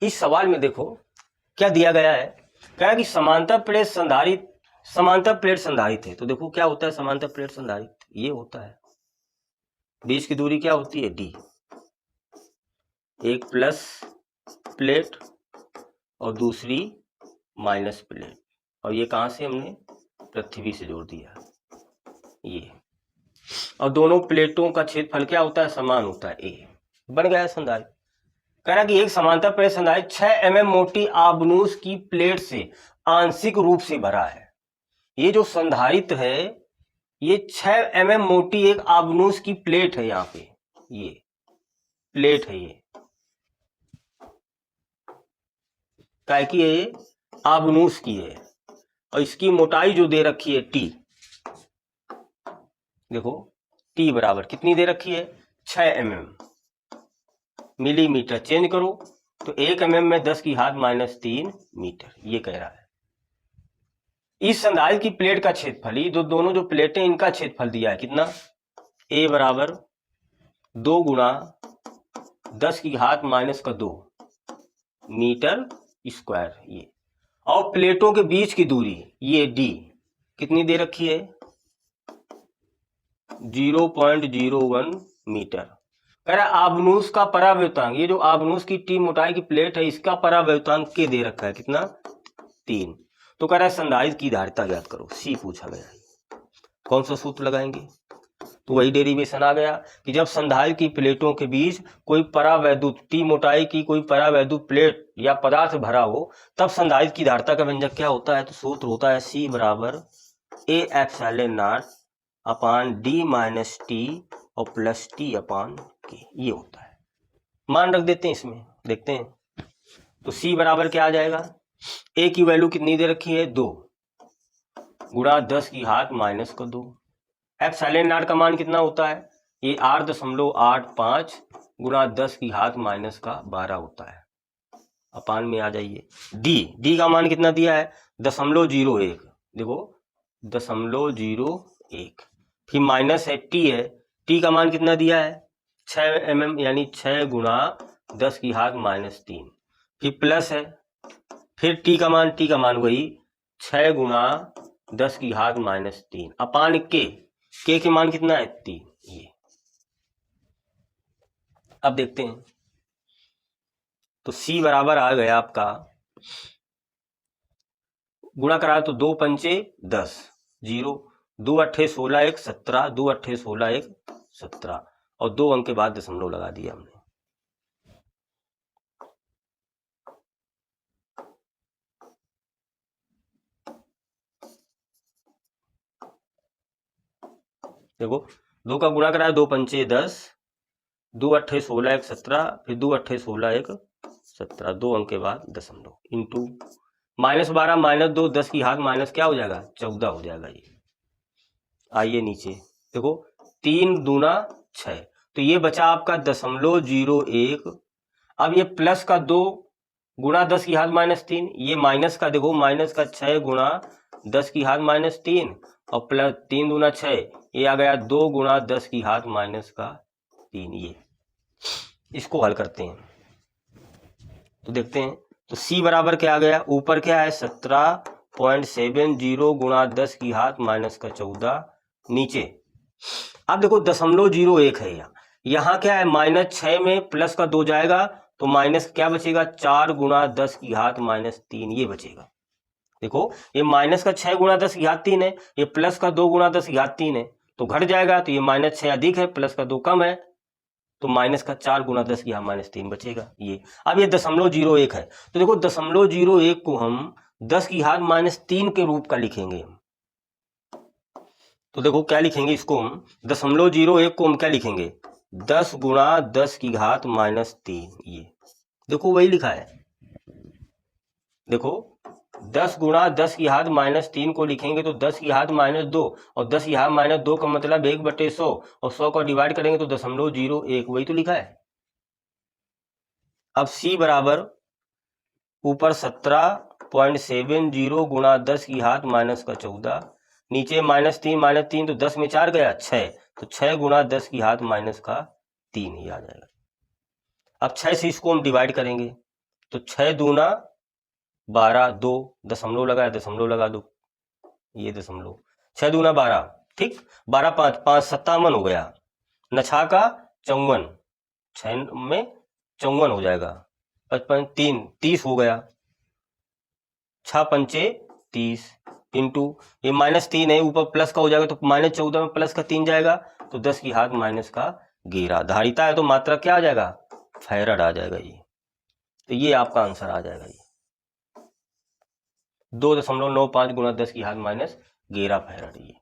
इस सवाल में देखो क्या दिया गया है, कहा कि समांतर प्लेट संधारित है। तो देखो क्या होता है समांतर प्लेट संधारित, ये होता है बीच की दूरी क्या होती है डी, एक प्लस प्लेट और दूसरी माइनस प्लेट, और ये कहां से हमने पृथ्वी से जोड़ दिया ये, और दोनों प्लेटों का क्षेत्रफल क्या होता है समान होता है ए, बन गया संधारित। कह रहा कि एक समांतर प्लेट संधारित 6 mm मोटी आबनूस की प्लेट से आंशिक रूप से भरा है। ये जो संधारित है ये 6 mm मोटी एक आबनूस की प्लेट है, यहाँ पे ये प्लेट है, ये काय की है, ये आबनूस की है, और इसकी मोटाई जो दे रखी है टी, देखो टी बराबर कितनी दे रखी है 6 mm, मिलीमीटर चेंज करो तो 1 mm में 10 की घात -3 मीटर, ये कह रहा है। इस संधारित की प्लेट का क्षेत्रफल, ये दोनों जो प्लेटें इनका क्षेत्रफल दिया है कितना, ए बराबर 2 गुणा 10 की घात -2 मीटर स्क्वायर, ये, और प्लेटों के बीच की दूरी ये डी कितनी दे रखी है 0.01 मीटर। कह रहा आबनूस का पराव्यतांक, ये जो आबनूस की टी मोटाई की प्लेट है इसका पराव्यतांक के दे रखा है कितना 3। तो कह रहा है संधारित की धारिता ज्ञात करो, सी पूछा गया है। कौन सा सूत्र लगाएंगे, तो वही डेरिवेशन आ गया कि जब संधारित की प्लेटों के बीच कोई परावैद्युत टी मोटाई की कोई परावैद्युत प्लेट या पदार्थ भरा हो तब संधारित की धारिता का व्यंजक क्या होता है, तो सूत्र होता है सी बराबर A epsilon not upon D minus T और प्लस टी अपान के, ये होता है। मान रख देते हैं इसमें, देखते हैं। तो सी बराबर क्या आ जाएगा, ए की वैल्यू कितनी दे रखी है 2 गुणा 10 की घात -2, एप्सिलॉन नॉट का मान कितना होता है, ये 8.85 गुणा 10 की घात -12 होता है, अपान में आ जाइए। डी का मान कितना दिया है 0.01, देखो 0.01, फिर माइनस है टी का मान कितना दिया है 6 mm यानी 6 गुणा 10 की घात -3, फिर प्लस है, फिर टी का मान वही 6 गुणा 10 की घात -3 अपान के मान कितना है 3, ये। अब देखते हैं, तो सी बराबर आ गया आपका, गुणा करा तो 2 पंचे 10, 0, 2 अट्ठे 16 1 17, 2 अट्ठे 16 1 17, और 2 अंक के बाद दशमलव लगा दिया हमने। देखो 2 का गुणा कराया 2 पंचे 10, 2 अट्ठे 16 1 17, फिर 2 अट्ठे 16 1 17, 2 अंक के बाद दशमलव, इंटू -12 -2 10 की घात माइनस क्या हो जाएगा 14 हो जाएगा, ये। आइए नीचे देखो 3 दूना 6, तो ये बचा आपका 0.01। अब ये प्लस का 2 गुणा 10 की घात -3, ये माइनस का, देखो माइनस का 6 गुणा 10 की घात -3, और प्लस 3 दूना 6, ये आ गया 2 गुणा 10 की घात -3, ये। इसको हल करते हैं तो देखते हैं, तो C बराबर क्या आ गया, ऊपर क्या है 17.70 गुणा 10 की घात -14, नीचे अब देखो 0.01 है, यहाँ क्या है -6 में प्लस का 2 जाएगा तो माइनस क्या बचेगा 4 गुणा 10 की घात -3, ये बचेगा। देखो ये माइनस का 6 गुणा 10 की घात 3 है, ये प्लस का 2 गुणा 10 की घात 3 है, तो घट जाएगा, तो ये -6 अधिक है प्लस का 2 कम है, तो माइनस का 4 गुणा 10 की घात -3 बचेगा, ये। अब ये 0.01 है, तो देखो 0.01 को हम 10 की घात -3 के रूप का लिखेंगे। तो देखो क्या लिखेंगे इसको हम, 0.01 को हम क्या लिखेंगे 10 गुणा 10 की घात -3, ये देखो वही लिखा है। देखो 10 गुणा 10 की घात -3 को लिखेंगे तो 10 की घात -2, और 10 की घात -2 का मतलब 1/100, और 100 को डिवाइड करेंगे तो 0.01, वही तो लिखा है। अब C बराबर ऊपर 17.70 गुणा 10 की घात -14, नीचे -3 तो 10 में 4 गया 6, तो 6 गुणा 10 की घात -3 ही आ जाएगा। अब 6 से इसको हम डिवाइड करेंगे तो 6 दूना 12, 2 दशमलव लगा, दशमलव लगा दो, ये दशमलव, 6 दूना 12, ठीक, 12 5 5 57 हो गया, नछा का 54, 6 में 54 हो जाएगा, 55 3 30 हो गया, 6 पंचे 30 इंटू ये -3 है, ऊपर प्लस का हो जाएगा तो -14 में प्लस का 3 जाएगा, तो 10 की घात माइनस का 11, धारिता है तो मात्रा क्या आ जाएगा, फैराड आ जाएगा ये, तो ये आपका आंसर आ जाएगा ये 2.95 गुणा 10 की घात -11 फैराड ये।